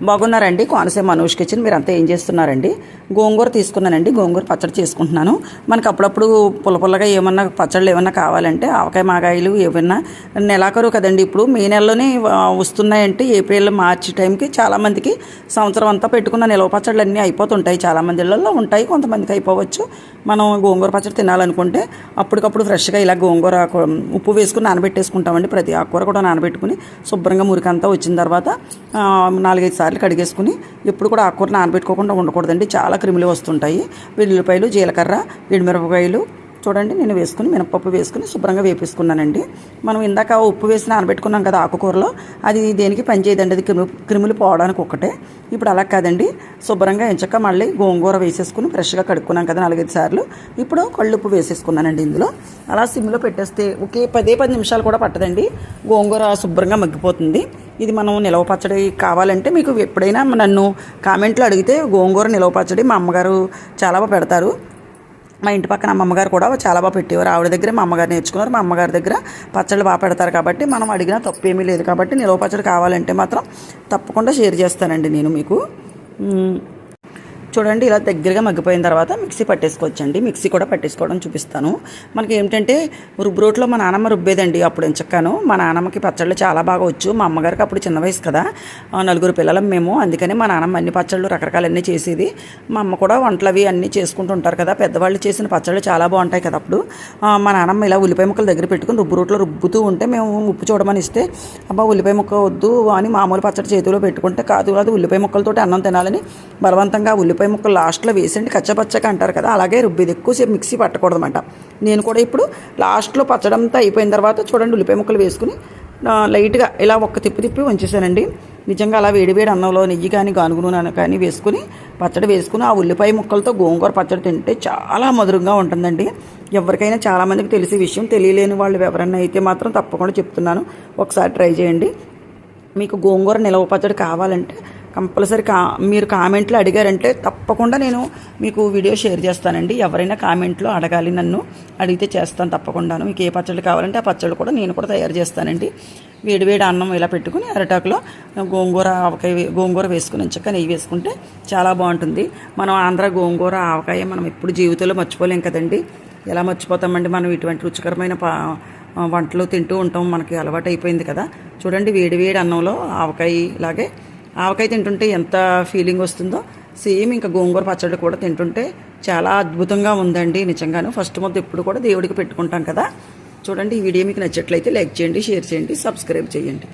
బాగున్నారండి? కోనసీమ మనోజ్ కిచెన్. మీరంతా ఏం చేస్తున్నారండి? గోంగూర తీసుకున్నానండి, గోంగూర పచ్చడి చేసుకుంటున్నాను. మనకు అప్పుడప్పుడు పుల్లగా ఏమన్నా పచ్చళ్ళు ఏమన్నా కావాలంటే ఆవకాయ మాగాయలు ఏమన్నా నెలాఖరు కదండి, ఇప్పుడు మే నెలలోనే వస్తున్నాయంటే ఏప్రిల్ మార్చి టైంకి చాలామందికి సంవత్సరం అంతా పెట్టుకున్న నిలవ పచ్చళ్ళు అన్నీ అయిపోతుంటాయి. చాలామంది ఇళ్ళల్లో ఉంటాయి, కొంతమందికి అయిపోవచ్చు. మనం గోంగూర పచ్చడి తినాలనుకుంటే అప్పటికప్పుడు ఫ్రెష్గా ఇలా గోంగూర ఉప్పు వేసుకుని నానబెట్టేసుకుంటామండి. ప్రతి ఆకుకూర కూడా నానబెట్టుకుని శుభ్రంగా మురికంతా వచ్చిన తర్వాత 4-5 సార్లు కడిగేసుకుని ఎప్పుడు కూడా ఆకుకూర నానబెట్టుకోకుండా ఉండకూడదండి, చాలా క్రిములు వస్తుంటాయి. వెల్లుల్లిపాయలు, జీలకర్ర, ఎండుమిరపకాయలు చూడండి నేను వేసుకుని మినపప్పు వేసుకుని శుభ్రంగా వేపేసుకున్నానండి. మనం ఇందాక ఉప్పు వేసి నానబెట్టుకున్నాం కదా ఆకుకూరలో, అది దేనికి పనిచేయదండి, అది క్రిములు పోవడానికి ఒక్కటే. ఇప్పుడు అలా కాదండి, శుభ్రంగా ఎంచక్క మళ్ళీ గోంగూర వేసేసుకుని ఫ్రెష్గా కడుక్కున్నాం కదా 4-5 సార్లు. ఇప్పుడు కళ్ళుప్పు వేసేసుకున్నానండి ఇందులో. అలా సిమ్లో పెట్టేస్తే ఒకే 10 నిమిషాలు కూడా పట్టదండి, గోంగూర శుభ్రంగా మగ్గిపోతుంది. ఇది మనం నిలవ పచ్చడి కావాలంటే మీకు ఎప్పుడైనా నన్ను కామెంట్లో అడిగితే గోంగూర నిలవ పచ్చడి మా అమ్మగారు చాలా బాగా పెడతారు. మా ఇంటి పక్కన అమ్మగారు కూడా చాలా బాగా పెట్టేవారు. ఆవిడ దగ్గర మా అమ్మగారు నేర్చుకున్నారు. మా అమ్మగారి దగ్గర పచ్చళ్ళు బాగా పెడతారు కాబట్టి మనం అడిగినా తప్పు ఏమీ లేదు. కాబట్టి నిలవ పచ్చడి కావాలంటే మాత్రం తప్పకుండా షేర్ చేస్తానండి నేను మీకు. చూడండి ఇలా దగ్గరగా మగ్గిపోయిన తర్వాత మిక్సీ పట్టేసుకోవచ్చండి. మిక్సీ కూడా పట్టేసుకోవడం చూపిస్తాను. మనకి ఏమిటంటే రోట్లో మా నాన్నమ్మ రుబ్బేదండి అప్పుడు ఎంచక్కాను. మా నాన్నమ్మకి పచ్చళ్ళు చాలా బాగా వచ్చు. మా అమ్మగారికి అప్పుడు చిన్న వయసు కదా, 4 పిల్లలం మేము. అందుకని మా నాన్నమ్మ అన్ని పచ్చళ్ళు రకరకాలన్నీ చేసేది. మా అమ్మ కూడా వంటలు అవి అన్నీ చేసుకుంటూ ఉంటారు కదా, పెద్దవాళ్ళు చేసిన పచ్చళ్ళు చాలా బాగుంటాయి కదా. అప్పుడు మా నాన్నమ్మ ఇలా ఉల్లిపాయ ముక్కలు దగ్గర పెట్టుకుని రోట్లో రుబ్బుతూ ఉంటే మేము ఉప్పు చూడమని ఇస్తే, అబ్బా ఉల్లిపాయ ముక్క వద్దు అని మామూలు పచ్చడి చేతిలో పెట్టుకుంటే, కాదు ఉల్లిపాయ ముక్కలతోటి అన్నం తినాలని బలవంతంగా ఉల్లిపాయ ముక్కలు లాస్ట్లో వేసండి కచ్చపచ్చగా అంటారు కదా, అలాగే రుబ్బేది. ఎక్కువసేపు మిక్సీ పట్టకూడదన్నమాట. నేను కూడా ఇప్పుడు లాస్ట్లో పచ్చడంతా అయిపోయిన తర్వాత చూడండి ఉల్లిపాయ ముక్కలు వేసుకుని లైట్గా ఇలా ఒక్క తిప్పి ఉంచేసానండి. నిజంగా అలా వేడివేడి అన్నంలో నెయ్యి కానీ గానుగు నూనె కానీ వేసుకుని పచ్చడి వేసుకుని ఆ ఉల్లిపాయ ముక్కలతో గోంగూర పచ్చడి తింటే చాలా మధురంగా ఉంటుందండి. ఎవరికైనా చాలామందికి తెలిసే విషయం, తెలియలేని వాళ్ళు ఎవరైనా అయితే మాత్రం తప్పకుండా చెప్తున్నాను, ఒకసారి ట్రై చేయండి. మీకు గోంగూర నిలవ పచ్చడి కావాలంటే కంపల్సరీ మీరు కామెంట్లో అడిగారంటే తప్పకుండా నేను మీకు వీడియో షేర్ చేస్తానండి. ఎవరైనా కామెంట్లో అడగాలి, నన్ను అడిగితే చేస్తాను తప్పకుండాను. మీకు ఏ పచ్చడి కావాలంటే ఆ పచ్చడి కూడా నేను కూడా తయారు చేస్తానండి. వేడివేడి అన్నం ఇలా పెట్టుకుని అరటాకులో గోంగూర వేసుకుని చక్కగా నెయ్యి వేసుకుంటే చాలా బాగుంటుంది. మనం ఆంధ్ర గోంగూర ఆవకాయ మనం ఎప్పుడు జీవితంలో మర్చిపోలేం కదండి. ఎలా మర్చిపోతామండి, మనం ఇటువంటి రుచికరమైన వంటలు తింటూ ఉంటాం, మనకి అలవాటు అయిపోయింది కదా. చూడండి వేడివేడి అన్నంలో ఆవకాయ తింటుంటే ఎంత ఫీలింగ్ వస్తుందో, సేమ్ ఇంకా గోంగూర పచ్చడి కూడా తింటుంటే చాలా అద్భుతంగా ఉందండి నిజంగాను. ఫస్ట్ ముద్ద ఎప్పుడు కూడా దేవుడికి పెట్టుకుంటాం కదా. చూడండి ఈ వీడియో మీకు నచ్చట్లయితే లైక్ చేయండి, షేర్ చేయండి, సబ్స్క్రైబ్ చేయండి.